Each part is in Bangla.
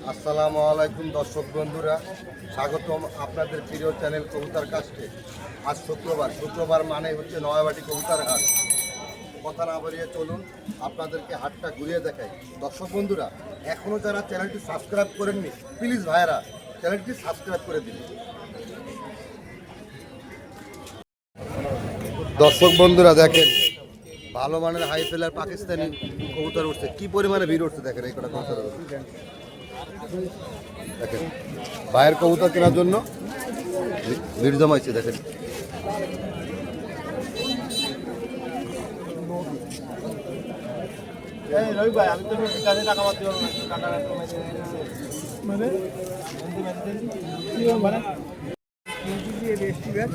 আসসালামু আলাইকুম দর্শক বন্ধুরা, স্বাগতম আপনাদের প্রিয় চ্যানেল কবুতর কাস্টে। আজ শুক্রবার মানে হচ্ছে নয়াবাটি কবুতর হাট। কথা না বাড়িয়ে চলুন আপনাদেরকে হাটটা ঘুরিয়ে দেখাই। দর্শক বন্ধুরা, এখনও যারা চ্যানেলটি সাবস্ক্রাইব করেননি প্লিজ ভাইয়েরা চ্যানেলটি সাবস্ক্রাইব করে দিন। দর্শক বন্ধুরা দেখেন, ভালো মানের হাই ফেলার পাকিস্তানি কবুতর উঠছে, কি পরিমাণে ভিড় উঠছে দেখেন। এই কটা কবুতর দেখেন, ভাইয়ের কবুতর কেনার জন্য ভিড় জমাইছে দেখেন।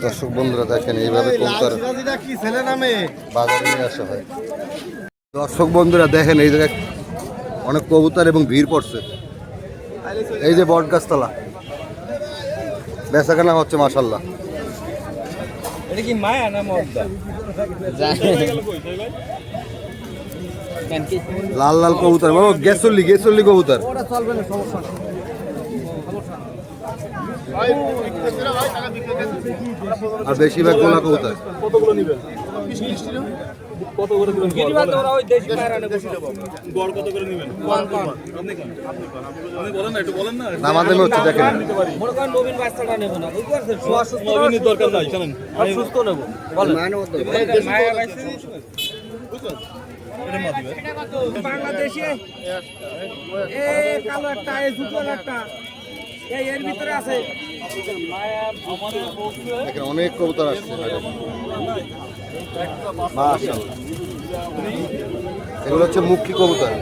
দর্শক বন্ধুরা দেখেন, এইভাবে কবুতর বাজারে নিয়ে আসা হয়। দর্শক বন্ধুরা দেখেন, এই জায়গায় অনেক কবুতর এবং ভিড় পড়ছে। এই যে বটগাছতলা, বেচাকেনা হচ্ছে মাশাল্লাহ। এটা কি মায়া না মদ্দা? লাল লাল কবুতর, বাবা গেসল্লি কবুতর। আর বেশিরভাগ গোলা কবুতর। কত করে দিবেন? ওরা ওই দেশি মায়েরা নেবে গড় কত করে নেবেন? আপনি বলেন না, একটু বলেন না। নামাজে হচ্ছে দেখেন, মনে করেন নবীন বাচ্চাটা নেব না, বুঝতে পারছেন? নবীনের দরকার নাই, জানেন, আমি সুস্থ নেব। বলেন মায়া বাইছে বুঝছেন? এটা মা দিবে বাংলাদেশে এই কালো একটা, এই জুতো একটা, এই এর ভিতরে আছে মায়া। আমাদের দেখেন অনেক কবুতর আসছে মাশাআল্লাহ। এগুলো হচ্ছে মুখী কবুতর।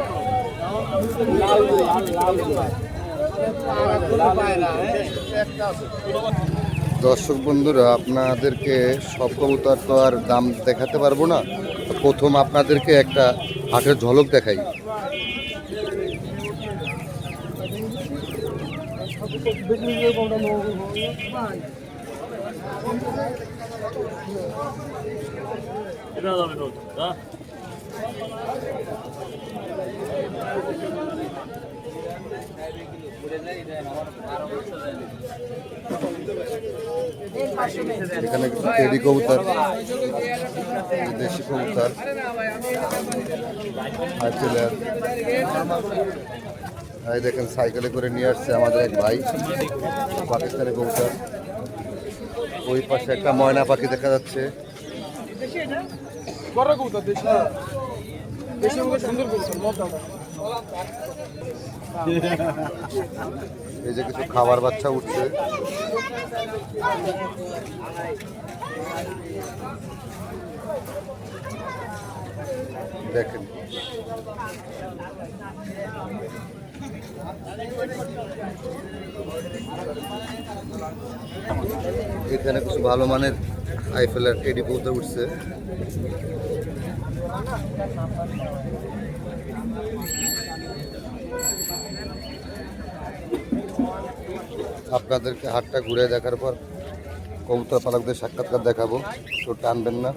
দর্শক বন্ধুরা, আপনাদেরকে সব কবুতর তো আর দাম দেখাতে পারবো না, প্রথম আপনাদেরকে একটা হাটের ঝলক দেখাই। এখানে টেডি কবুতর, দেশি কবুতর, এই দেখেন সাইকেলে করে নিয়ে আসছে আমাদের এক ভাই, পাকিস্তানি কবুতর। ওই পাশে একটা ময়না পাখি দেখা যাচ্ছে। এই যে কিছু খাবার বাচ্চা উঠছে। দেখেন এখানে কিছু ভালো মানের আইফেলের টেডি কবুতর উঠছে। আপনাদেরকে হাটটা ঘুরে দেখার পর কবুতর পালকদের সাক্ষাৎকার দেখাবো, তো টানবেন না।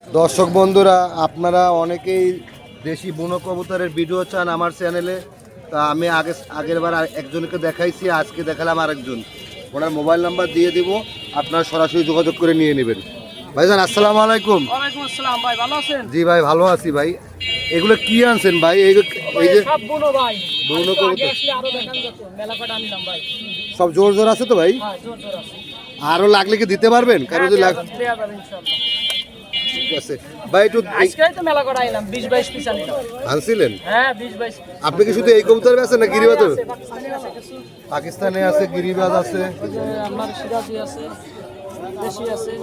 দর্শক বন্ধুরা, আপনারা অনেকেই দেশি বুনো কবুতরের ভিডিও চান আমার চ্যানেলে। তা আমি আগের বার একজনকে দেখাইছি, আজকে দেখালাম আরেকজন। ওনার মোবাইল নাম্বার দিয়ে দিব, আপনারা সরাসরি যোগাযোগ করে নিয়ে নেবেন। ভাইজান আসসালামু আলাইকুম। ওয়ালাইকুম আসসালাম ভাই, ভালো আছেন? জি ভাই ভালো আছি ভাই। এগুলো কি আনছেন ভাই? এই যে সব বুনো ভাই, বুনো কবুতর আরো দেখান যেত, মেলা কাটা আনলাম ভাই। সব জোর জোর আছে তো ভাই? হ্যাঁ জোর জোর আছে। আরো লাগলে কি দিতে পারবেন? কারো যদি দেয়া যাবে ইনশাআল্লাহ। ঠিক আছে ভাই, একটু আজকেই তো মেলা করা আইলাম, 20-22 পিস আনলাম। আনছিলেন? হ্যাঁ 20-22 পিস। আপনি কি শুধু এই কবুতর বেচেন না গিরিবাজ? পাকিস্তানি আছে কিছু, পাকিস্তানে আছে, গিরিবাজ আছে, ওই যে আমার সিরাজি আছে, দেশি আছে।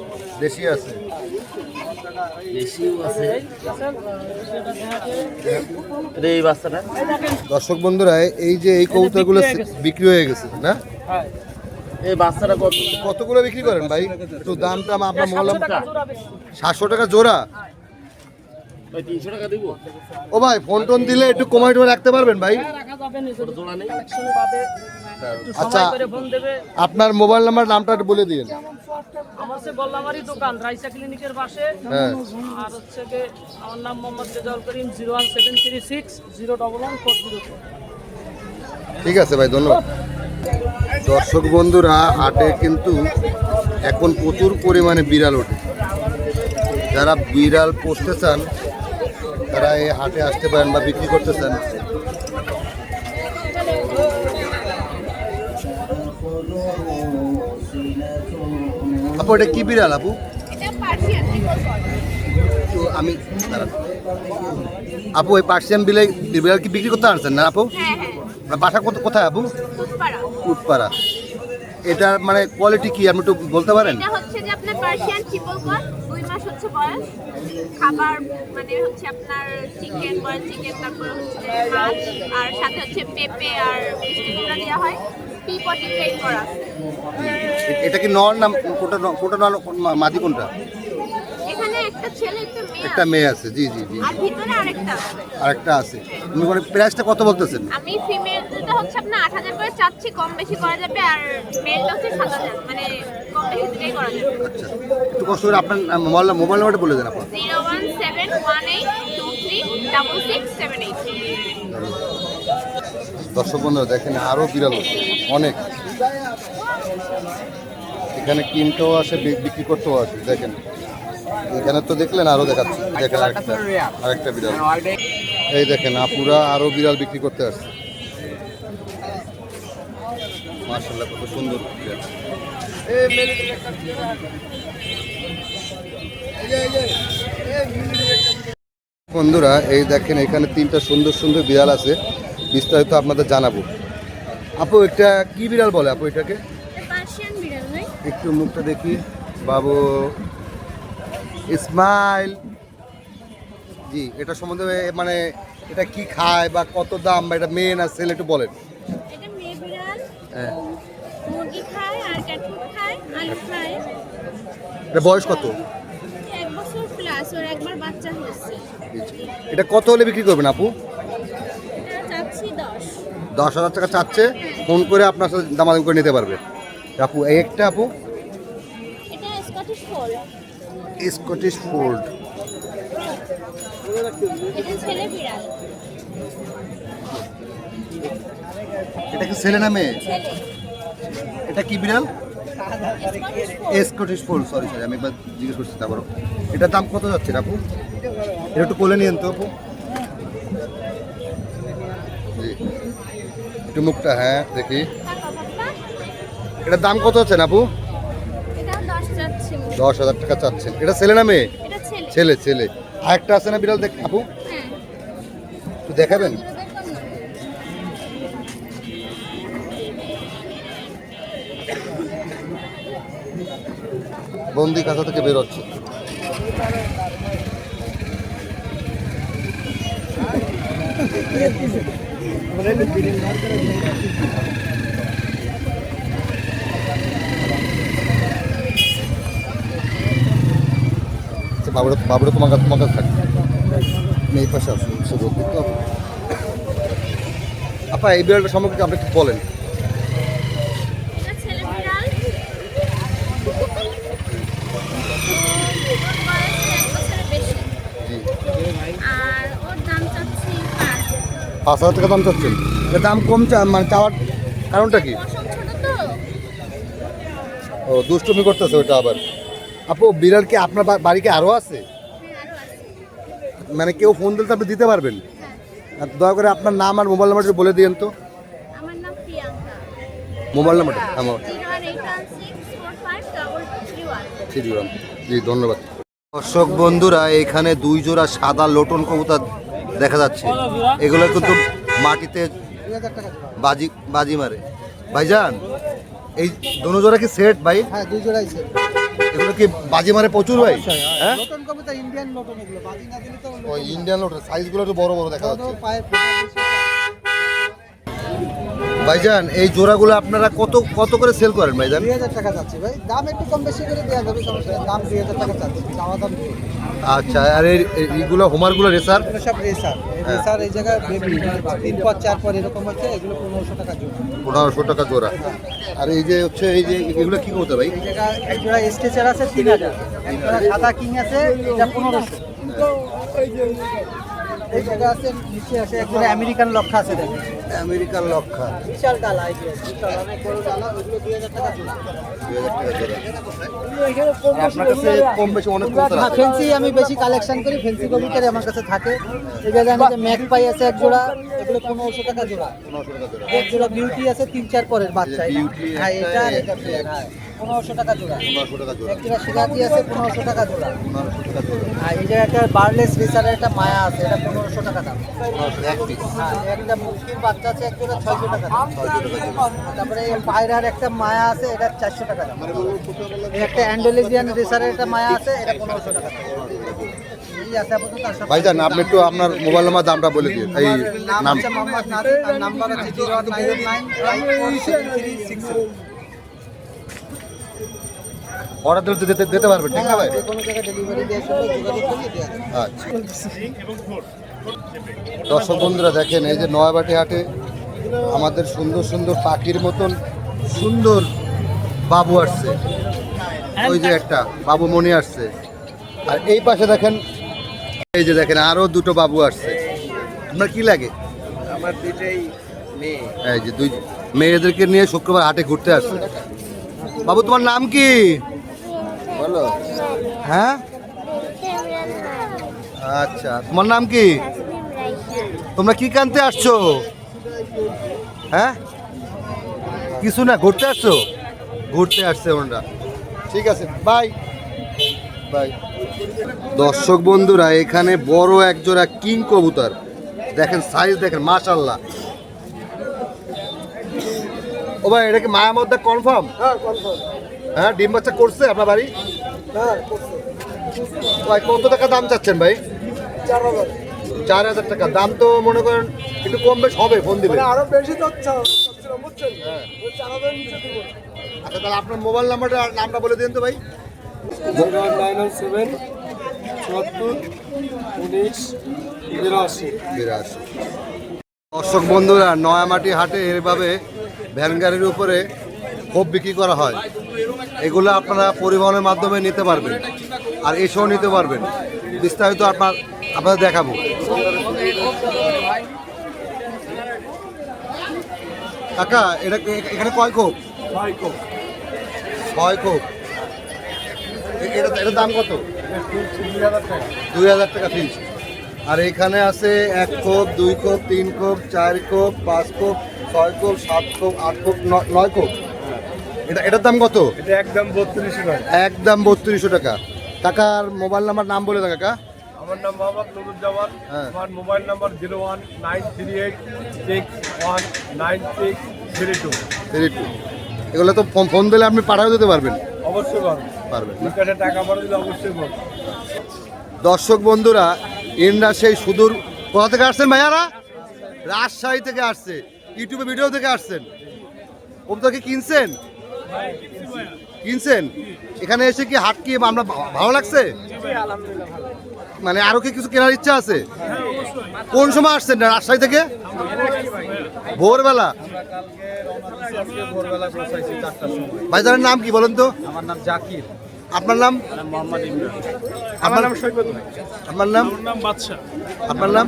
দেশি আছে, দেশিও আছে। এই বাচ্চাটা দর্শক বন্ধুরা, এই যে এই কবুতরগুলো বিক্রি হয়ে গেছে না? হ্যাঁ। এই বাচ্চাটা কতগুলো বিক্রি করেন ভাই? একটু দামটা আপনার বললাম। 700 টাকা জোড়া? 300 টাকা দিব। ও ভাই, ফোন টোন দিলে একটু কমাই টমে রাখতে পারবেন ভাই? রাখা যাবে না, জোড়া নেই। কালেকশনে বাদে আচ্ছা, সময় করে ফোন দেবে। আপনার মোবাইল নাম্বার নামটা একটু বলে দিন। আমার হচ্ছে গোল্লামারি দোকান রাইসা ক্লিনিকের পাশে। হ্যাঁ, আর হচ্ছে যে আমার নাম মোহাম্মদ রেজাউল করিম, 01736 011 ঠিক আছে ভাই, ধন্যবাদ। দর্শক বন্ধুরা, হাটে কিন্তু এখন প্রচুর পরিমাণে বিড়াল ওঠে। যারা বিড়াল পুষতে চান তারা এই হাটে আসতে পারেন বা বিক্রি করতে চান। আপু এটা কি বিড়াল আপু? তো আমি দাঁড়ান। আপু এই পার্সিয়ান বিড়াল কি বিক্রি করতে আনছেন না আপু? বাসা কোথায় আপু? কুটপাড়া। এটা মানে কোয়ালিটি কি আপনি একটু বলতে পারেন? এটা হচ্ছে যে আপনার পার্সিয়ান ট্রিপল কোট, 2 মাস হচ্ছে বয়স। খাবার মানে হচ্ছে আপনার চিকেন, বয়েল চিকেন, তারপর হচ্ছে মাছ, আর সাথে হচ্ছে পেঁপে আর মিষ্টি কুমড়া দেওয়া হয়। পটি ট্রেন করা আছে। এটা কি নর না কোনটা নর মাদি কোনটা? এখানে একটা ছেলে একটা মেয়ে আছে। জি জি জি। আর ভিতরে আরেকটা আছে। আরেকটা আছে। তুমি মানে প্রাইসটা কত বলতেছেন? আমি ফিমেলটা হচ্ছে আপনার 8000 করে চাচ্ছি, কম বেশি করা যাবে। আর মেলটা হচ্ছে 7000, মানে কম বেশি দুটোই করা যাবে। আচ্ছা, একটু কষ্ট করে আপনার মোবাইল নাম্বারটা বলে দেন আপু। 01718266678। দর্শক বন্ধুরা দেখেন আরো বিড়াল হচ্ছে অনেক। এখানে কিনতেও আসে, বিক্রি করতেও আসে। দেখেন এখানে তো দেখলেন, আরো দেখাচ্ছি। দেখেন আরেকটা বিড়াল। এই দেখেন আপুরা আরো বিড়াল বিক্রি করতে আসছে। মাশাআল্লাহ, কত সুন্দর বিড়াল। বন্ধুরা এই দেখেন এখানে 3টা সুন্দর সুন্দর বিড়াল আছে, বিস্তারিত আপনাদের জানাবো। আপু এটা কি বিড়াল বলে আপু এটাকে? পার্সিয়ান বিড়াল ভাই। একটু মুখটা দেখি বাবু। ইসমাইল জি, এটা সম্বন্ধে মানে এটা কি খায় বা কত দাম, বা এটা মেয়ে না ছেলে একটু বলেন। এটা মেয়ে বিড়াল, হ্যাঁ, মুরগি খায় আর ক্যাট ফুড খায়, আলু খায়। এটা বয়স কত? 1 বছর প্লাস, ওর একবার বাচ্চা হয়েছে। এটা কত হলে বিক্রি করবেন আপু? এটা চাচ্ছি 10। 10,000 টাকা চাচ্ছে। ফোন করে আপনার সাথে দামাদামি করে নিতে পারবে আপু। এই একটা আপু এটা স্কটিশ ফোল্ড। Scottish fold. এটা ছেলে বিড়াল। এটা কি ছেলে না মেয়ে? ছেলে। এটা কি বিড়াল? Scottish fold. Scottish fold. Sorry আমি একবার জিজ্ঞেস করছি। তারপর এটার দাম কত যাচ্ছে আপু? এটা একটু কোলে নিয়েন তো আপু। জি, একটু মুখটা, হ্যাঁ দেখি। টাকা বাবা। এটার দাম কত হচ্ছে আপু? এটা 10 চাচ্ছি। 10,000 টাকা চাচ্ছেন। এটা ছেলে না মেয়ে? এটা ছেলে। ছেলে ছেলে। আরেকটা আছে না বিড়াল, দেখ আপু হ্যাঁ। একটু দেখাবেন। বন্দি খাঁচা থেকে বেরোচ্ছে। বাবুরা তোমার কাছে থাকে। আমি এই পাশে আসুন, সে বলতে তো আপা এই বিড়ালটা সম্পর্কে আপনি একটু বলেন। এটা ছেলে বিড়াল। ওর বয়স 1 বছরের বেশি। জি, আর ওর দাম চাচ্ছি 5। 5,000 টাকা দাম চাচ্ছেন। এর দাম কম মানে চাওয়ার কারণটা কি? পশম ছোট তো। ও দুষ্টুমি করতেছে ওটা আবার। আপু বিড়াল কি আপনার বাড়িতে আরও আছে? হ্যাঁ, আরো আছে। মানে কেউ ফোন দিলে তো আপনি দিতে পারবেন? হ্যাঁ। আর দয়া করে আপনার নাম আর মোবাইল নাম্বারটা বলে দিন তো। আমার নাম প্রিয়াঙ্কা। মোবাইল নাম্বারটা আমার 01816452231। জি, ধন্যবাদ। দর্শক বন্ধুরা এখানে 2 জোড়া সাদা লোটন কবুতর দেখা যাচ্ছে। এগুলো কিন্তু মাটিতে বাজি মারে। ভাইজান এই দোনো জোড়া কি সেট ভাই? হ্যাঁ, 2 জোড়াই সেট। এগুলো কি বাজি মারে প্রচুর ভাই? হ্যাঁ, নতুন কবিতা ইন্ডিয়ান নতুন, এগুলো বাজি না দিলে তো ওই ইন্ডিয়ান লোটন সাইজগুলো একটু বড় বড় দেখা যাচ্ছে। পায়ে ফোটা দিছে। ভাইজান এই জোড়াগুলো আপনারা কত কত করে সেল করেন ভাইজান? 2000 টাকা যাচ্ছে ভাই, দাম একটু কম বেশি করে দেওয়া যাবে, সমস্যা নেই। দাম 2000 টাকা যাচ্ছে, চাওয়া দাম 2000। আচ্ছা, আর এইগুলো হোমারগুলো রেসার? এগুলো সব রেসার, রেসার এই জায়গায় বেবি 3 পর 4 পর এরকম হচ্ছে, এগুলো 1500 টাকা জোড়া। 1500 টাকা জোড়া। আর এই যে হচ্ছে এই যে এগুলো কি করতে ভাই? এই জায়গায় এক জোড়া স্ট্রেচার আছে 3000, এক জোড়া সাদা কিং আছে এটা 1500। এই জায়গা আছে নিচে আছে এক জোড়া আমেরিকান লক্ষা আছে, দেখেন আমেরিকান লক্ষা বিশাল ডালা, এই যে বিশাল অনেক বড় ডালা, ওগুলো 2000 টাকা জোড়া। 2000 টাকা জোড়া। আর আপনার কাছে কম বেশি অনেক কবুতর আছে? ফেন্সি আমি বেশি কালেকশন করি, ফেন্সি কবুতর আমার কাছে থাকে। এই জায়গায় আমি যে ম্যাক পাই আছে এক জোড়া, এগুলো 1500 টাকা জোড়া। 1500 টাকা জোড়া। এক জোড়া বিউটি আছে 3-4 পরের বাচ্চা, এটা বিউটি হ্যাঁ এটা আর একটা, এটা plain, হ্যাঁ 1500 টাকা জোড়া। 1500 টাকা জোড়া। এক জোড়া সিরাজি আছে 1500 টাকা জোড়া। 1500 টাকা জোড়া। আর এই জায়গায় একটা বার্লেস রেসারের একটা মায়া আছে, এটা 1500 টাকা দাম। 1500 এক পিস। হ্যাঁ একটা মুরগির বাচ্চা আছে এক জোড়া 600 টাকা দাম। 600 টাকা জোড়া। তারপরে এই পায়রার একটা মায়া আছে, এটা 400 টাকা দাম। এই একটা অ্যান্ডোলেজিয়ান রেসারের একটা মায়া আছে, এটা 1500 টাকা দাম। এই আছে আপাতত আর সব। ভাইজান আপনি একটু আপনার মোবাইল নাম্বার দামটা বলে দিন। এই নাম নাম হচ্ছে মোহাম্মদ নাদির, আর নাম্বার হচ্ছে 099547367। অর্ডার দিতে দিতে পারবেন ঠিক না ভাই? যে কোনো জায়গায় ডেলিভারি দেওয়ার সময় যোগাযোগ করলে দেওয়া যাবে। আচ্ছা, দর্শক বন্ধুরা দেখেন এই যে নয়াবাটি হাটে আমাদের সুন্দর সুন্দর পাখির মতন সুন্দর বাবু আসছে। ওই যে একটা বাবু মনি আসছে, আর এই পাশে দেখেন এই যে দেখেন আরো দুটো বাবু আসছে। আপনার কি লাগে? আমার দুইটাই মেয়ে। এই যে দুই মেয়েদেরকে নিয়ে শুক্রবার হাটে ঘুরতে আসছে। বাবু তোমার নাম কি বলো? হ্যাঁ আচ্ছা, তোমার নাম কি? তোমরা কি কানতে আসছো? হ্যাঁ কিছু না, ঘুরতে আসছো? ঘুরতে আসছে ওনারা। ঠিক আছে, বাই বাই। দর্শক বন্ধুরা এখানে বড় এক জোড়া কিং কবুতর দেখেন, সাইজ দেখেন মাশাআল্লাহ। ও ভাই এটা কি মায়া মধ্যে কনফার্ম? হ্যাঁ কনফার্ম। হ্যাঁ ডিম বাচ্চা করছে আপনার বাড়ি? হ্যাঁ করছে। ভাই কত টাকা দাম চাচ্ছেন ভাই? 4000। 4000 টাকা দাম তো মনে করেন একটু কম বেশ হবে, ফোন দিবে। আরো বেশি যাচ্ছে বুঝছেন? হ্যাঁ। 4000 নিচে দিব। আচ্ছা তাহলে আপনার মোবাইল নামটা বলে দিন তো ভাই। 0997 74 19 82। 82। দর্শক বন্ধুরা নয়ামাটি হাটে এভাবে ভ্যান গাড়ির উপরে খোপ বিক্রি করা হয়। এগুলো আপনারা পরিবহনের মাধ্যমে নিতে পারবেন, আর এসেও নিতে পারবেন। বিস্তারিত আপনাদের দেখাবো। কাকা এটা এখানে কয় খোপ? 6 খোপ। এটার দাম কত? 2000 টাকা ফিক্স। আর এখানে আছে 1 খোপ, 2 খোপ, 3 খোপ, 4 খোপ, 5 খোপ, 6 খোপ, 7 খোপ, 8 খোপ, 9 খোপ। এটার দাম কত? এটা একদম 3200 টাকা। একদম 3200 টাকা। কাকার মোবাইল নাম্বার নাম বলে দাও কাকা। আমার নাম মোহাম্মদ নুরুজ্জামান। হ্যাঁ। আমার মোবাইল নাম্বার 01938619632। 32। এগুলো তো ফোন দিলে আপনি পাঠাও দিতে পারবেন? অবশ্যই পারবেন না? বিকাশে টাকা পাঠিয়ে দিলে অবশ্যই পাবো। দর্শক বন্ধুরা ইন্ডা সেই সুদূর কোথা থেকে আসছেন ভাইয়ারা? রাজশাহী থেকে আসছে, ইউটিউবে ভিডিও থেকে আসছেন। কবুতর কি কিনছেন? কিনছেন? এখানে এসে কি হাট কি আমরা ভালো লাগছে? মানে আরো কি কিছু কেনার ইচ্ছা আছে? কোন সময় আসছেন রাজশাহী থেকে? ভোরবেলা? ভোরবেলা পৌঁছাইছি 4টার সময়। ভাইজানের নাম কি বলেন তো? আমার নাম জাকির। আপনার নাম? মোহাম্মদ ইমরান। আমার নাম সৈকত। আপনার নাম? নাম বাদশা। আপনার নাম?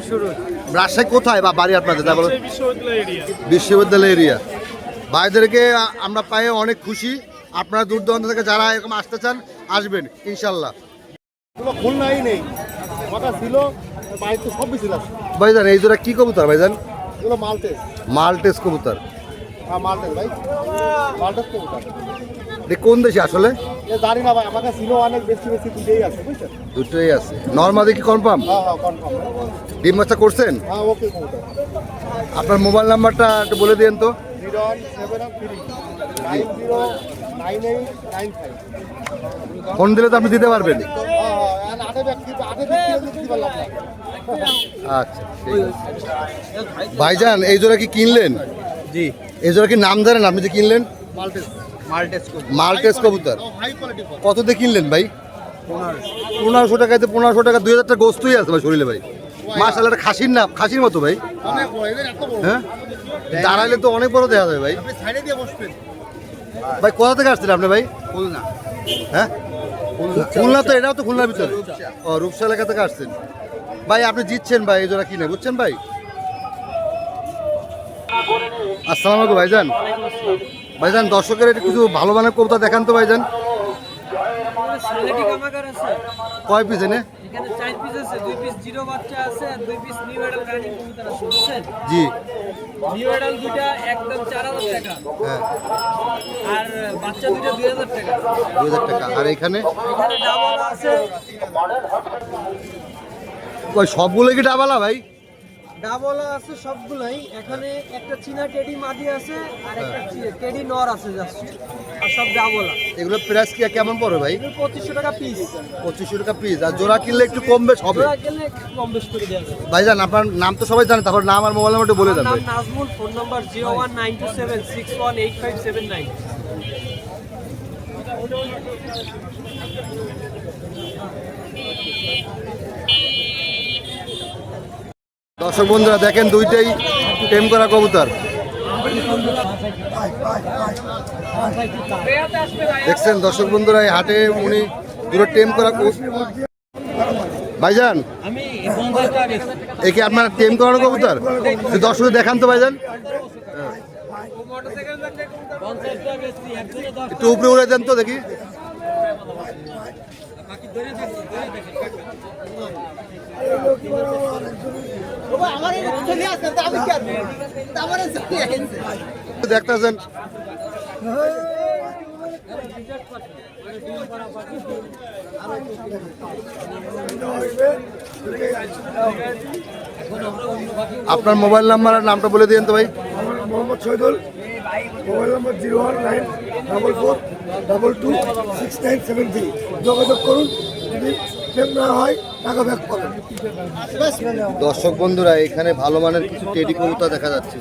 রাজশাহী কোথায় বা বাড়ি আপনাদের? তা বলো। বিশ্ববিদ্যালয় এরিয়া। বিশ্ববিদ্যালয় এরিয়া। ভাইদেরকে আমরা পেয়ে অনেক খুশি। আপনারা দূর দূরান্ত থেকে যারা এরকম আসতে চান আসবেন ইনশাল্লাহ। খুলনাই নেই, কথা ছিল বাড়িতে সব বেশি লাগছে। ভাইজান এই জোড়া কি কবুতর ভাইজান? এগুলো মালটেস। মালটেস কবুতর। হ্যাঁ মালটেস ভাই, মালটেস তো ওটা। কোন দেশে আসলে? এ জানি না ভাই, আমার কাছে ছিল অনেক বেশি দুটোই আছে বুঝছেন। দুটোই আছে। নর্মাদি কি কনফার্ম? হ্যাঁ হ্যাঁ কনফার্ম। ডিম বাচ্চা করছেন? হ্যাঁ ওকে কবুতর। আপনার মোবাইল নাম্বারটা একটু বলে দিন তো। 01793 9895। ফোন দিলে তো আপনি দিতে পারবেন? হ্যাঁ হ্যাঁ আটে ব্যক্তি দিতে পারলাম না। আচ্ছা ঠিক আছে। ভাইজান এই জোড়া কি কিনলেন? জি। এই জোড়া কি নাম জানেন আপনি যে কিনলেন? মাল্টেস মাল্টেস কবুতর হাই কোয়ালিটি কত দিয়ে কিনলেন ভাই? 1500 টাকায়, 1500 টাকা 2000 টাকা গোস্তই আছে ভাই শরীরে ভাই। মাশাআল্লাহ, এটা খাসির না, খাসির মতো ভাই। অনেক বড়, এদের এত বড় হ্যাঁ, দাঁড়াইলে তো অনেক বড় দেখা যায় ভাই। আপনি সাইডে দিয়ে বসবেন। ভাই কোথা থেকে আসছিলেন আপনি ভাই? খুলনা। হ্যাঁ, খুলনা তো, এটাও তো খুলনার ভিতরে। ও, রূপসা এলাকা থেকে আসছেন ভাই। আপনি জিতছেন ভাই এই জোড়া কিনে, বুঝছেন ভাই? আসসালামু আলাইকুম ভাইজান। ভাইজান, দর্শকের একটু কিছু ভালো মানের কবুতর দেখান তো ভাইজান। সিলেটি কামাকার আছে, কয় পিস এনে? এখানে 4 পিস আছে, 2 পিস জিরো বাচ্চা আছে আর 2 পিস নিউ অ্যাডাল্ট রানিং কবুতর আছে, বুঝছেন? জি। নিউ অ্যাডাল্ট দুইটা একদম 4000 টাকা হ্যাঁ, আর বাচ্চা দুইটা 2000 টাকা। 2000 টাকা। আর এখানে এখানে ডাবল আছে, ওই সবগুলো কি ডাবালা ভাই? ডাবল আছে সবগুলাই। এখানে একটা চীনা টেডি মাদি আছে আর একটা টেডি নর আছে জাস্ট, আর সব ডাবল। এগুলো প্রাইস কি কেমন পড়বে ভাই? 2500 টাকা পিস। 2500 টাকা পিস। আর জোড়া কিনলে একটু কম বেশ হবে জোড়া গেলে কম বেশ করে দেওয়া যাবে। ভাইজান। আপনার নাম তো সবাই জানে, তারপর নাম আর মোবাইল নাম্বারটা বলে দেন নাম ভাই। Nazmul, phone number 01927618579। দর্শক বন্ধুরা দেখেন, দুইটাই টেম করা কবুতর। দেখছেন দর্শক বন্ধুরা, এই হাটে উনি পুরো টেম করা ভাইজান। আমি 50 টাকা বেচি। একে আপনার টেম করানো কবুতর দর্শক দেখান তো ভাইজান। মোটরসাইকেল লাগলে 50 টাকা বেচি, একজনে 10 একটু উপরে উড়ে দেন তো দেখি। বাকি ধরে দেখি, ধরে দেখি। দেখতেছেন আপনার মোবাইল নাম্বার আর নামটা বলে দিন তো ভাই। মোহাম্মদ শহীদুল, মোবাইল নম্বর 01944226973। যোগাযোগ করুন, যদি পেমেন্ট না হয় টাকা ব্যাক পাবেন। দর্শক বন্ধুরা, এখানে ভালো মানের কিছু টেডি কবুতর দেখা যাচ্ছে,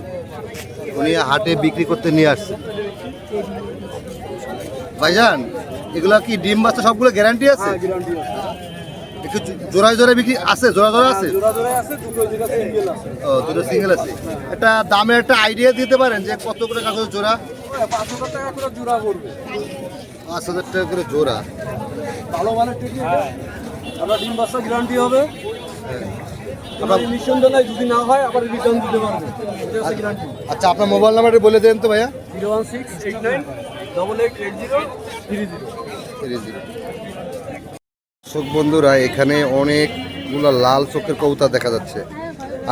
উনি হাটে বিক্রি করতে নিয়ে আসছে। ভাইজান, এগুলা কি ডিম বাচ্চা সবগুলো গ্যারান্টি আছে? একটু জোড়ায় জোড়ায় বিক্রি আছে? জোড়া জোড়া আছে? ও, দুটো সিঙ্গেল আছে। একটা দামের একটা আইডিয়া দিতে পারেন যে কত করে কাগজ জোড়া? 5000 টাকা করে জোড়া পড়বে। 5000 টাকা করে জোড়া। ভালো মানের টিকি, আমরা ডিম বাচ্চা গ্যারান্টি হবে। আমরা নিঃসন্দেহ নাই, যদি না হয় আবার রিটার্ন দিতে পারবো, এটা হচ্ছে গ্যারান্টি। আচ্ছা, আপনার মোবাইল নাম্বারটা বলে দেন তো ভাইয়া। 01689888030। দর্শক বন্ধুরা, এখানে অনেকগুলো লাল চোখের কবুতর দেখা যাচ্ছে।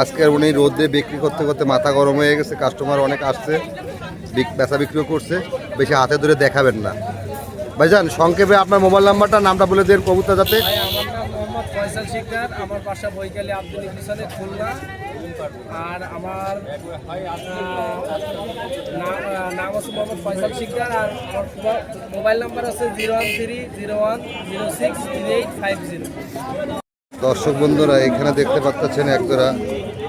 আজকের উনি রোদে বিক্রি করতে করতে মাথা গরম হয়ে গেছে, কাস্টমার অনেক আসছে, বেচা বিক্রিও করছে, বেশি হাতে ধরে দেখাবেন না। ভাইজান, সংক্ষেপে আপনার মোবাইল নাম্বারটা নামটা বলে দেন কবুতর যাতে। ভাই, আমার নাম মোহাম্মদ ফয়সাল শিকদার, আমার বাসা বৈকালী আব্দুল ইকলিসানে খুলনা। আর আমার নাম হচ্ছে মোহাম্মদ ফয়সাল শিকদার, আর আমার মোবাইল নাম্বার আছে 01301063850। দর্শক বন্ধুরা, এখানে দেখতে পাচ্ছেন একজোড়া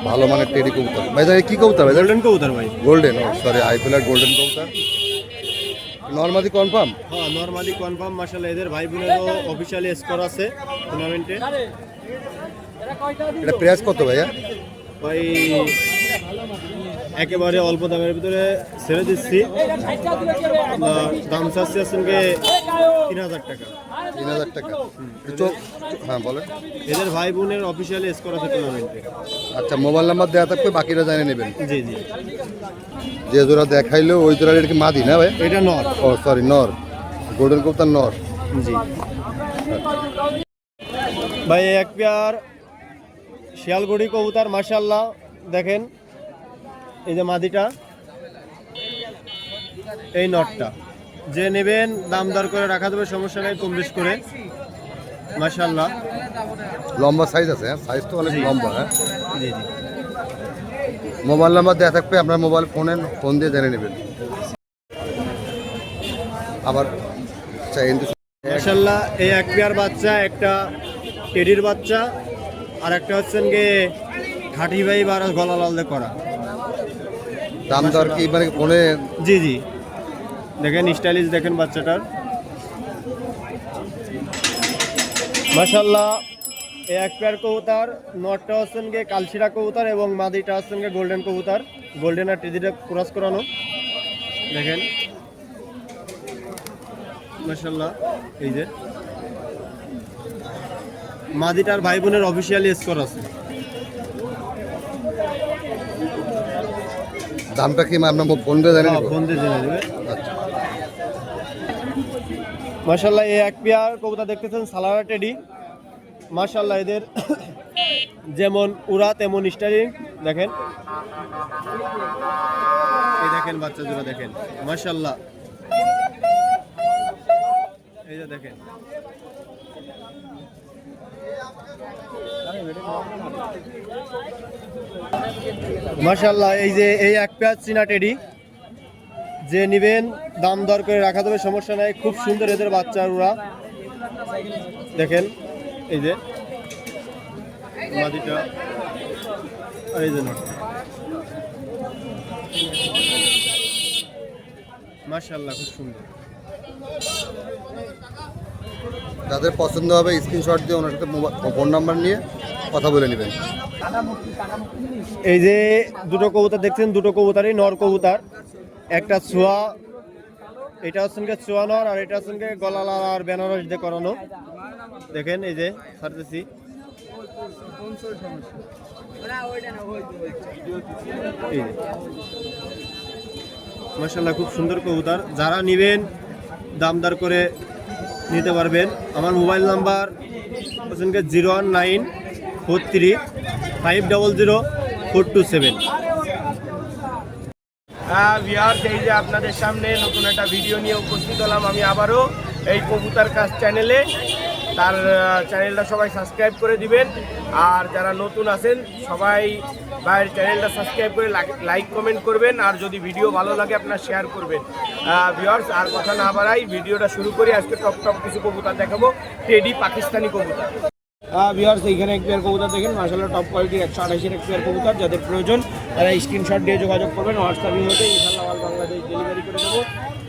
ভালো মানের টেডি কবুতর। ভাইজান, কি কবুতর ভাই? গোল্ডেন কবুতর ভাই। গোল্ডেন, সরি আইপিএল গোল্ডেন কবুতর। Normally confirm? হ্যাঁ, নরমালি কনফার্ম। মাশাআল্লাহ, এদের ভাই বোনেরও অফিশিয়ালি স্কোর আছে টুর্নামেন্টে। এটা প্রাইস কত ভাইয়া? ভাই একেবারে অল্প দামের ভিতরে ছেড়ে দিচ্ছি। দাম চাচ্ছি আসলে 3000 টাকা। 3000 টাকা। চোখ, হ্যাঁ বলেন। এদের ভাই বোনের অফিসিয়ালি স্কোর আছে টুর্নামেন্টে। আচ্ছা, মোবাইল নাম্বার দেওয়া থাকবে, বাকিরা জানে নেবেন। জি জি, যে জোড়া দেখাইলো ওই জোড়ার এটা কি মাদি না ভাই? এটা নর। ও সরি, নর। গোল্ডেন কবুতর নর। জি ভাই, এক পেয়ার শিয়ালগুড়ি কবুতর মাশাআল্লাহ। দেখেন, এই যে মাদিটা, এই নটটা। যে নেবেন দাম দর করে রাখা দেবে, সমস্যা নেই, কম বেশ করে। মাশাআল্লাহ, লম্বা সাইজ আছে, হ্যাঁ সাইজ তো অনেক লম্বা। হ্যাঁ, জি জি। মোবাইল নাম্বার দেওয়া থাকবে, আপনার মোবাইল ফোন দিয়ে জেনে নেবেন। আবার মাশাআল্লাহ, এই এক পেয়ার বাচ্চা, একটা টেডির বাচ্চা, আর একটা হচ্ছেন গিয়ে খাঁটি ভাই বা গলা লাল দিয়ে করা। দাম দর কি মানে ফোনে? জি জি, দেখেন স্টাইলিশ, দেখেন বাচ্চাটার মাশাআল্লাহ। এই এক পেয়ার কবুতর, নটটা হচ্ছেন গিয়ে কালশিরা কবুতর এবং মাদিটা হচ্ছেন গিয়ে গোল্ডেন কবুতর, গোল্ডেন আর টিজিটা ক্রস করানো। দেখেন মাশাআল্লাহ, এই যে মাদিটার ভাই বোনের অফিসিয়ালি স্কোর আছে। দামটা কি আপনার ফোন দিয়ে জানেন? ফোন দিয়ে জেনে দেবে। আচ্ছা, মাশাআল্লাহ এই এক পেয়ার কবুতর দেখতেছেন সালারা টেডি। মাশাআল্লাহ এদের যেমন উড়া তেমন স্টাইলিং। দেখেন, এই দেখেন বাচ্চা জোড়া দেখেন মাশাআল্লাহ, এই যে দেখেন মাশাআল্লাহ। এই যে এই এক পেয়ার চীনা টেডি, যে নিবেন দাম দর করে রাখা যাবে, সমস্যা নাই। খুব সুন্দর এদের বাচ্চার উড়া দেখেন, এই যে মাদিটা আর এই যে মাশাআল্লাহ খুব সুন্দর। যাদের পছন্দ হবে স্ক্রিনশট দিয়ে ওনার সাথে ফোন নাম্বার নিয়ে কথা বলে নেবেন। এই যে দুটো কবুতর দেখছেন, দুটো কবুতরই নর কবুতর। একটা ছোয়া, এটা হচ্ছে ছোয়া নর, আর এটা হচ্ছে গলালা আর বেনারস দিয়ে করানো। দেখেন এই যে ছাড়তেছি, মাশাআল্লাহ খুব সুন্দর কবুতর। যারা নিবেন দামদার করে নিতে পারবেন। আমার মোবাইল নাম্বার হচ্ছে 01943500427। ভিউয়ার্স, এই যে আপনাদের সামনে নতুন একটা ভিডিও নিয়ে উপস্থিত হলাম আমি আবারও এই কবুতর কাজ চ্যানেলে। তার চ্যানেলটা সবাই সাবস্ক্রাইব করে দিবেন, আর যারা নতুন আছেন সবাই ভাইয়ের চ্যানেলটা সাবস্ক্রাইব করে লাইক কমেন্ট করবেন, আর যদি ভিডিও ভালো লাগে আপনারা শেয়ার করবেন। ভিউয়ার্স, আর কথা না বাড়াই ভিডিওটা শুরু করি। আজকে টপ কিছু কবুতর দেখাবো, টেডি পাকিস্তানি কবুতর। ভিউয়ার্স, এইখানে এক পেয়ার কবুতর দেখেন মাশাআল্লাহ, টপ কোয়ালিটির 128-এর এক পেয়ার কবুতর। যাদের প্রয়োজন তারা স্ক্রিনশট দিয়ে যোগাযোগ করবেন হোয়াটসঅ্যাপের মধ্যে, ইনশাআল্লাহ অল বাংলাদেশ ডেলিভারি করে দেবো।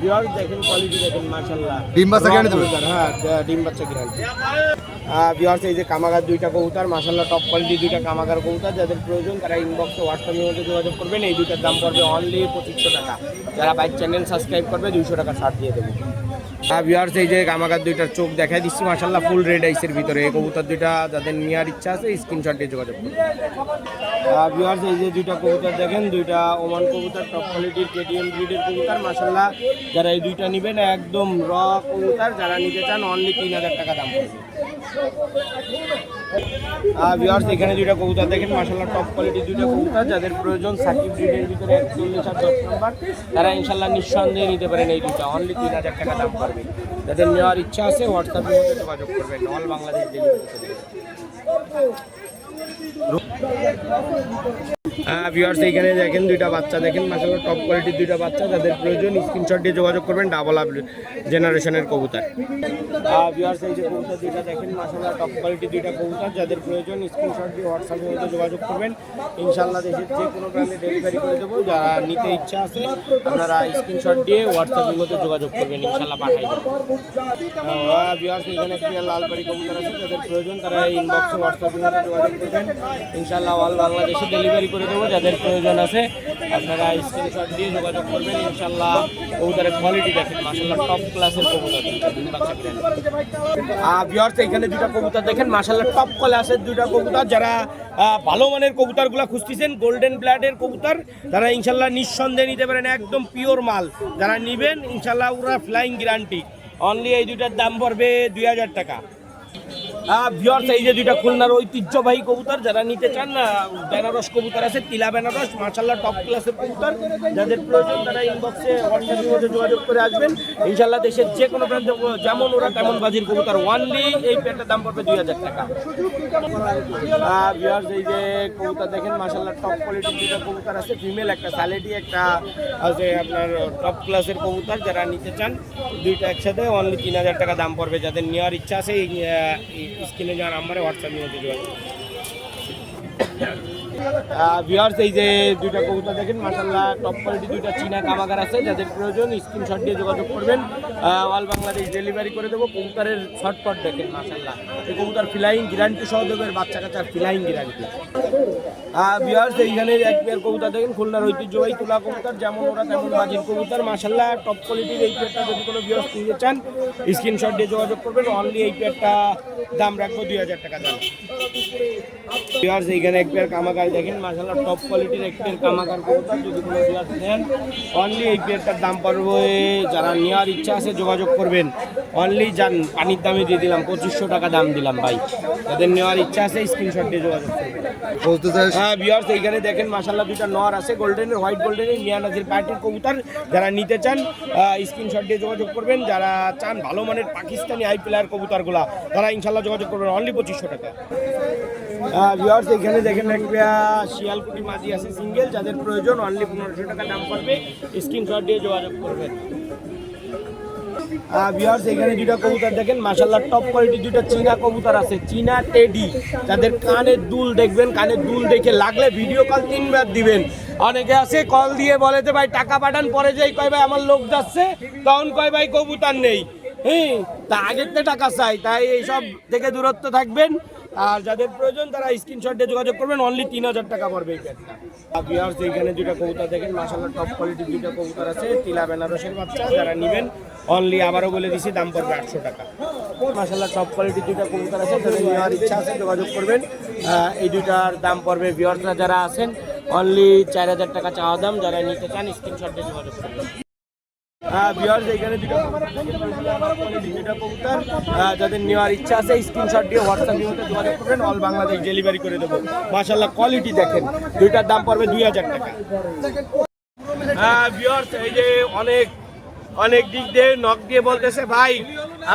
ভিউয়ার্স দেখেন কোয়ালিটি দেখেন মাশাআল্লাহ, ডিম বাচ্চা গ্যারান্টি দেবেন? হ্যাঁ, ডিম বাচ্চা গ্যারান্টি। ভিউয়ার্স, এই যে কামাগার দুইটা কবুতর মাশাআল্লাহ, টপ কোয়ালিটি দুইটা কামাগার কবুতর। যাদের প্রয়োজন তারা ইনবক্সে হোয়াটসঅ্যাপের মধ্যে যোগাযোগ করবেন। এই দুইটার দাম পড়বে অনলি 2500 টাকা। যারা বাইক চ্যানেল সাবস্ক্রাইব করবে 200 টাকা ছাড় দিয়ে দেবো। ভিউয়ার্স, এই যে কামাগার দুইটার চোখ দেখাই দিচ্ছি মাশাআল্লাহ, ফুল রেড আইসের ভিতরে। এই কবুতর দুইটা যাদের নেওয়ার ইচ্ছা আছে স্ক্রিনশট দিয়ে যোগাযোগ করুন। ভিউয়ার্স, এই যে দুইটা কবুতর দেখেন, দুইটা ওমান কবুতর, টপ কোয়ালিটির কেটিএম ব্রিডের কবুতর মাশাআল্লাহ। যারা এই দুইটা নেবেন একদম র কবুতর, যারা নিতে চান অনলি 3000 টাকা দাম পড়বে। ভিউয়ার্স, এখানে দুইটা কবুতর দেখেন মাশাআল্লাহ, টপ কোয়ালিটির দুইটা কবুতর। যাদের প্রয়োজন সাকিব ব্রিডের ভিতরে 41 আর 10 নম্বর, তারা ইনশাআল্লাহ নিঃসন্দেহে নিতে পারেন এই দুইটা, অনলি 3000 টাকা দাম পড়বে। যাদের নেওয়ার ইচ্ছা আছে হোয়াটসঅ্যাপের মধ্যে যোগাযোগ করবেন, অল বাংলাদেশ ডেলিভারি করে দেবেন। ভিউয়ার্স, এইখানে দেখেন দুইটা বাচ্চা দেখেন মাশাআল্লাহ, টপ কোয়ালিটির দুইটা বাচ্চা। যাদের প্রয়োজন স্ক্রিনশট দিয়ে যোগাযোগ করবেন, ডাবল আপ জেনারেশনের কবুতর। ভিউয়ার্স, এই যে কবুতর দুইটা দেখেন মাশাআল্লাহ, টপ কোয়ালিটির দুইটা কবুতর। যাদের প্রয়োজন স্ক্রিনশট দিয়ে হোয়াটসঅ্যাপের মধ্যে যোগাযোগ করবেন, ইনশাআল্লাহ দেশের যে কোনো ব্র্যান্ডে ডেলিভারি করে দেবো। যারা নিতে ইচ্ছা আছে আপনারা স্ক্রিনশট দিয়ে হোয়াটসঅ্যাপের মধ্যে যোগাযোগ করবেন, ইনশাআল্লাহ পাঠাই দেবো। ভিউয়ার্স, এখানে একটা লালবাড়ি কবুতর আছে। যাদের প্রয়োজন তারা ইনবক্সে হোয়াটসঅ্যাপের মধ্যে যোগাযোগ করবেন, ইনশাআল্লাহ অল বাংলাদেশে ডেলিভারি করে দেবো। যাদের প্রয়োজন আছে আপনারা স্ক্রিনশট দিয়ে যোগাযোগ করবেন, ইনশাআল্লাহ কবুতরের কোয়ালিটি দেখেন মাশাআল্লাহ, টপ ক্লাসের কবুতর। ভিউয়ার্স, এখানে দুইটা কবুতর দেখেন মাশাআল্লাহ, টপ ক্লাসের দুইটা কবুতর। যারা ভালো মানের কবুতরগুলো খুঁজতেছেন, গোল্ডেন ব্লাডের কবুতর, তারা ইনশাআল্লাহ নিঃসন্দেহে নিতে পারেন, একদম পিওর মাল। যারা নেবেন ইনশাআল্লাহ ওরা ফ্লাইং গ্যারান্টি। অনলি এই দুইটার দাম পড়বে 2000 টাকা। ভিউয়ার্স, এই যে দুইটা খুলনার ঐতিহ্যবাহী কবুতর, যারা নিতে চান বেনারস কবুতর আছে, তিলা বেনারস মাশাআল্লাহ, টপ ক্লাসের কবুতর। যাদের প্রয়োজন তারা ইনবক্সে হোয়াটসঅ্যাপের মধ্যে যোগাযোগ করে আসবেন, ইনশাআল্লাহ দেশের যে কোনো প্রান্তে যেমন ওরা তেমন বাজির কবুতর। অনলি এই প্যান্টের দাম পড়বে 2000 টাকা। ভিউয়ার্স, এই যে কবুতর দেখেন মাশাআল্লাহ, টপ কোয়ালিটির দুইটা কবুতর আছে, ফিমেল একটা সালেটি, একটা আছে আপনার টপ ক্লাসের কবুতর। যারা নিতে চান দুইটা একসাথে অনলি 3000 টাকা দাম পড়বে। যাদের নেওয়ার ইচ্ছা আছে স্ক্রিনে যাওয়ার নাম্বারে হোয়াটসঅ্যাপের মধ্যে যোগাযোগ। ভিউয়ার্স এই যে দুইটা কবুতর দেখেন মাশাআল্লাহ টপ কোয়ালিটি দুইটা চীনা কামাগার আছে, যাদের প্রয়োজন স্ক্রিনশট দিয়ে যোগাযোগ করবেন, অল বাংলাদেশ ডেলিভারি করে দেবো। কবুতরের শর্টকট দেখেন মাশাআল্লাহ, এই কবুতর ফ্লাইং গ্যারান্টি সহ দেবে, বাচ্চা কাচ্চার ফ্লাইং গ্যারান্টি। ভিউয়ার্স এইখানে এক পেয়ার কবুতর দেখেন খুলনার ঐতিহ্যবাহী তুলা কবুতর, যেমন ওরা তেমন বাজির কবুতর মাশাআল্লাহ টপ কোয়ালিটির। এই পেয়ারটা যদি কোনো ভিউয়ার্স নিতে চান স্ক্রিনশট দিয়ে যোগাযোগ করবেন, অনলি এই পেয়ারটা দাম রাখবো 2000 টাকা দাম। ভিউয়ার্স এইখানে এক পেয়ার কামাগার দেখেন মাশাআল্লাহ টপ কোয়ালিটির এক পেয়ার কামাগার কবুতর, যদি কোনো ভিউয়ার্স নেন অনলি এই পেয়ারটার দাম পড়বে, যারা নেওয়ার ইচ্ছা আছে যোগাযোগ করবেন। অনলি যান পানির দামে দিয়ে দিলাম, 2500 টাকা দাম দিলাম ভাই, যাদের নেওয়ার ইচ্ছা আছে স্ক্রিনশট দিয়ে যোগাযোগ করবেন। ভিউয়ার্স এইখানে দেখেন মাশাআল্লাহ দুইটা নর আছে গোল্ডেনের, হোয়াইট গোল্ডেনের মিয়া নাজির পার্টির কবুতর, যারা নিতে চান স্ক্রিনশট দিয়ে যোগাযোগ করবেন। যারা চান ভালো মানের পাকিস্তানি হাই প্লেয়ার কবুতরগুলা তারা ইনশাল্লাহ যোগাযোগ করবেন, অনলি 2500 টাকা। ভিউয়ার্স এখানে দেখেন একটা শিয়ালকুটি মাঝি আছে সিঙ্গেল, যাদের প্রয়োজন অনলি 1500 টাকা দাম পড়বে, স্ক্রিনশট দিয়ে যোগাযোগ করবেন। ভিউয়ার্স এখানে দুইটা কবুতর দেখেন মাশাআল্লাহ টপ কোয়ালিটি দুইটা চীনা কবুতর আছে, চীনা টেডি, যাদের কানের দুল দেখবেন, কানের দুল দেখে লাগলে ভিডিও কল 3 বার দিবেন। অনেকে আছে কল দিয়ে বলে যে ভাই টাকা পাঠান, পরে যাই কয় ভাই আমার লোক যাচ্ছে, তখন কয় ভাই কবুতর নেই। হ্যাঁ, তা আগের থেকে টাকা চাই, তাই এইসব থেকে দূরত্ব থাকবেন। আর যাদের প্রয়োজন তারা স্ক্রিনশট দিয়ে যোগাযোগ করবেন, অনলি 3000 টাকা পড়বে এই প্যাকটা। ভিউয়ার্স এইখানে দুইটা কবুতর দেখেন মাশাআল্লাহ টপ কোয়ালিটির দুইটা কবুতর আছে, টিলা বেনারসের বাচ্চা, যারা নেবেন অনলি আবারও বলে দিছি দাম পড়বে 800 টাকা। মাশাআল্লাহ টপ কোয়ালিটির দুইটা কবুতর আছে, যাদের নেওয়ার ইচ্ছা আছে যোগাযোগ করবেন। এই দুইটার দাম পড়বে ভিউয়ার্সরা যারা আছেন অনলি 4000 টাকা চাওয়া দাম, যারা নিতে চান স্ক্রিনশট দিয়ে যোগাযোগ করবেন। ভিউয়ার্স এখানে দুইটা কবুতর, যাদের নেওয়ার ইচ্ছা আছে স্ক্রিনশট দিয়ে হোয়াটসঅ্যাপ ইমোতে যোগাযোগ করবেন, অল বাংলাদেশ ডেলিভারি করে দেবো। মাশাআল্লাহ কোয়ালিটি দেখেন, দুইটার দাম পড়বে 2000 টাকা। ভিউয়ার্স এই যে অনেক দিক দিয়ে নক দিয়ে বলতেছে ভাই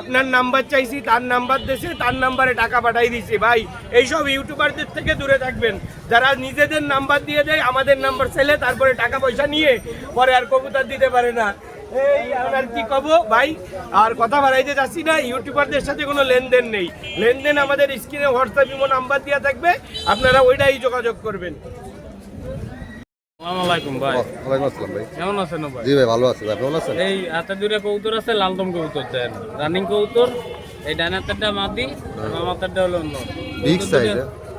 আপনার নাম্বার চাইছি, তার নাম্বার দিয়েছে, তার নাম্বারে টাকা পাঠাই দিয়েছি। ভাই এইসব ইউটিউবারদের থেকে দূরে থাকবেন, যারা নিজেদের নাম্বার দিয়ে দেয়, আমাদের নাম্বার ছেলে তারপরে টাকা পয়সা নিয়ে পরে আর কবুতর দিতে পারে না। এই আর কি কব ভাই, আর কথা বাড়াইতে যাচ্ছি না, ইউটিউবারদের সাথে কোনো লেনদেন নেই। লেনদেন আমাদের স্ক্রিনে হোয়াটসঅ্যাপ ইমো নাম্বার দেওয়া থাকবে, আপনারা ওইটাই যোগাযোগ করবেন। আসসালামু আলাইকুম ভাই। ওয়ালাইকুম আসসালাম ভাই, কেমন আছেন ভাই? জি ভাই ভালো আছি ভাই, কেমন আছেন? এই হাতে দুটো কবুতর আছে, লালদম কবুতর দেন, রানিং কবুতর। এই ডান হাতেরটা মাদি, বাম হাতেরটা হলো অন্য। বিগ সাইজ,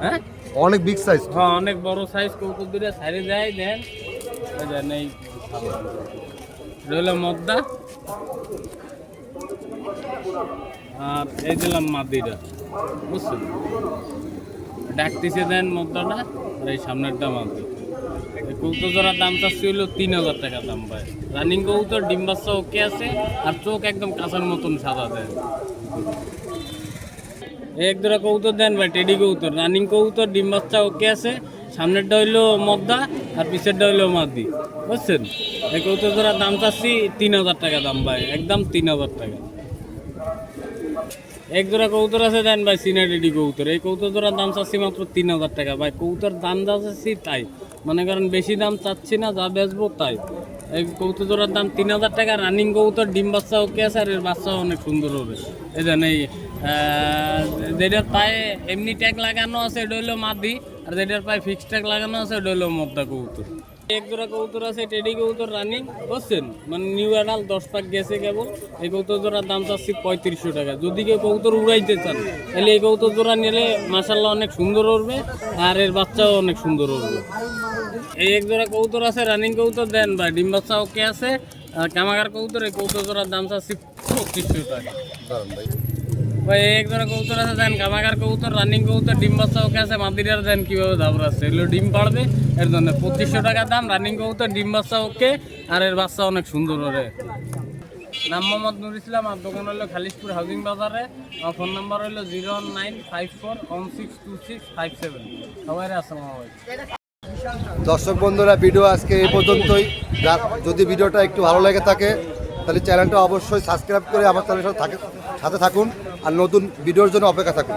হ্যাঁ অনেক বিগ সাইজ। হ্যাঁ অনেক বড় সাইজ কবুতর দুটো সাইডে যায় দেন। এই দেন এই রইল মদ্দা, আর এই দিলাম মাদিটা, বুঝছেন? ডাকতেছে দেন মদ্দাটা, আর এই সামনেরটা মাদি। এই কবুতর জোড়ার দাম চাচ্ছি হলো 3000 টাকা দাম ভাই। রানিং কবুতর, ডিম বাচ্চা ওকে আছে, আর চোখ একদম কাঁচার মতন সাদা দেন। এক জোড়া কবুতর দেন ভাই, টেডি কবুতর, রানিং কবুতর, ডিম বাচ্চা ওকে আছে, সামনেরটা হইলো মদ্দা আর পিছেরটা হইলো মাদি, বুঝছেন? এই কবুতর জোড়ার দাম চাচ্ছি 3000 টাকা দাম ভাই, একদম 3000 টাকা। এক জোড়া কবুতর আছে দেন ভাই, চীনা টেডি কবুতর, এই কবুতর জোড়ার দাম চাচ্ছি মাত্র 3000 টাকা ভাই। কবুতর দাম যা চাচ্ছি তাই, মনে করেন বেশি দাম চাচ্ছি না, যা বেচবো তাই। এই কবুতর জোড়ার দাম 3000 টাকা, রানিং কবুতর, ডিম বাচ্চা ওকে আছে, আর এর বাচ্চাও অনেক সুন্দর হবে। এই দেন এই যেটার পায়ে এমনি ট্যাগ লাগানো আছে এটা হলো মাদি, আর যেটার পায়ে ফিক্সড ট্যাগ লাগানো আছে এটা হলো মদ্দা কবুতর। এক জোড়া কবুতর আছে টেডি কবুতর রানিং, বুঝছেন? মানে নিউ অ্যাডাল 10 পাক গেছে কেবল। এই কবুতর জোড়ার দাম চাচ্ছি 3500 টাকা। যদি কেউ কবুতর উড়াইতে চান তাহলে এই কবুতর জোড়া নিলে মাশাআল্লাহ অনেক সুন্দর উড়বে, আর এর বাচ্চাও অনেক সুন্দর উড়বে। এই এক জোড়া কবুতর আছে রানিং কবুতর দেন ভাই, ডিম বাচ্চা ওকে আছে, আর কামাগার কবুতর, এই কবুতর জোড়ার দাম চাচ্ছি 2500 টাকা ভাই। এক জোড়া কবুতর আছে দেন, কামাগার কবুতর, রানিং কবুতর, ডিম বাচ্চা ওকে আছে, মাদিরার দেন কিভাবে দাম আছে, এগুলো ডিম পাড়বে, এর জন্য 2500 টাকা দাম। রানিং কবুতর, ডিম বাচ্চা ওকে, আর এর বাচ্চা অনেক সুন্দর ওরে। নাম মোহাম্মদ নুর ইসলাম, আর দোকান হলো খালিশপুর হাউজিং বাজারে। আমার ফোন নাম্বার হলো 01954162657। সবাই আসসালামু আলাইকুম। দর্শক বন্ধুরা, ভিডিও আজকে এই পর্যন্তই। যদি ভিডিওটা একটু ভালো লেগে থাকে তাহলে চ্যানেলটা অবশ্যই সাবস্ক্রাইব করে আমার চ্যানেলের সাথে থাকুন, আর নতুন ভিডিওর জন্য অপেক্ষা থাকুন।